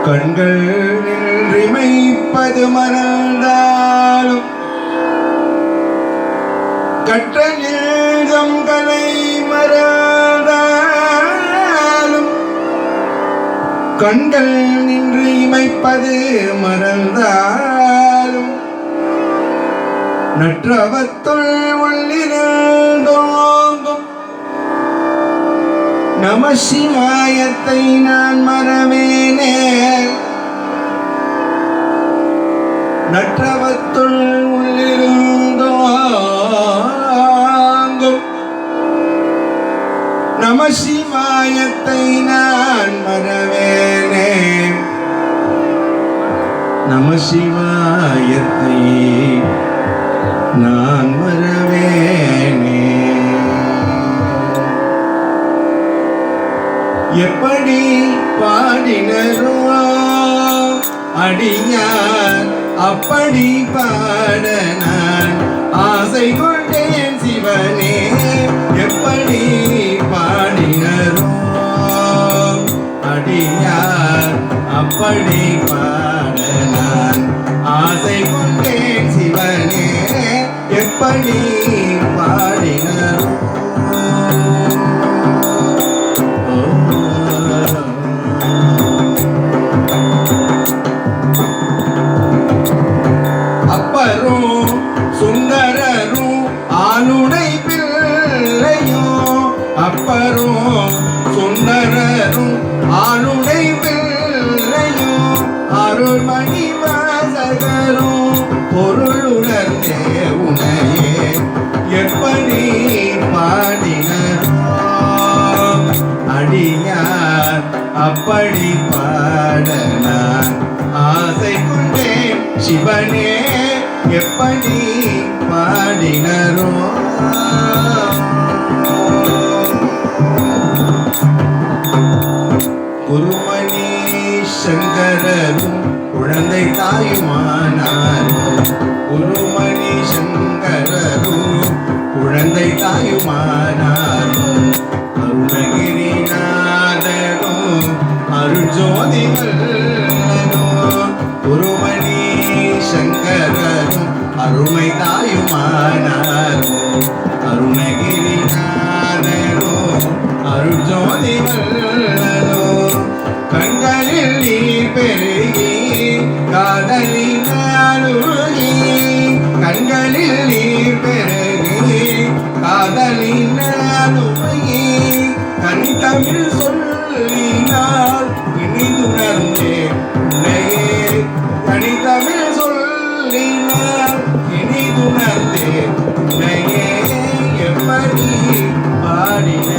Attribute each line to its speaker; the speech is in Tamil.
Speaker 1: கண்கள் நின்றிமைப்பது மறந்தாலும் கற்ற நெஞ்சம் கலை மறந்தாலும் கண்கள் நின்று இமைப்பது மறந்தாலும் நற்றவத்துள் உள்ளிருந்தோங்கும் நம சிவாயத்தை நான் மறவேனே. நற்றவத்துள் உள்ளிருந்தோங்கும் நம சிவாயத்தை நான் மறவேனே. நம சிவாயத்தை நான் மறவேனே. எப்படி பாடினரோ அடியார் அப்படி பாட நான் ஆசை கொண்டேன் சிவனே. எப்படி பாடினரோ அடியார் அப்படி பாட நான் ஆசை கொண்டேன் சிவனே. எப்படி பாடினரோ அப்பரும் சுந்தரரும் ஆளுடை பிள்ளையும் அப்பரும் சுந்தரரும் ஆளுடை பிள்ளையும் அருள்மணி வாசகரும் பொருளுணர்ந்தே உனையே எப்படி பாடினரோ அடியார் அப்படி பாட நான் ஆசை கொண்டேன் சிவனே. எப்படி பாடினரோ குருமணி சங்கரரும் குழந்தை தாயுமானார். குருமணி சங்கரரும் குழந்தை தாயுமானார். அருணகிரிநாதரும் அருள்ஜோதிவல்லரும் குருமணி சங்கரரும் அருமை தாயுமானார். அருணகிரிநாதரும் அருள்ஜோதிவல்லரும் கண்களில் நீர் பெருகி காதலினாலுகி கண்களில் நீர் பெருகி காதலினாலுகி தனித்தமிழ் சொல்லினால் இனிதுணர்ந்தே உன்னையே. தனித்தமிழ் சொல்லினால் இனிதுணர்ந்தே உன்னையே எப்படி பாடின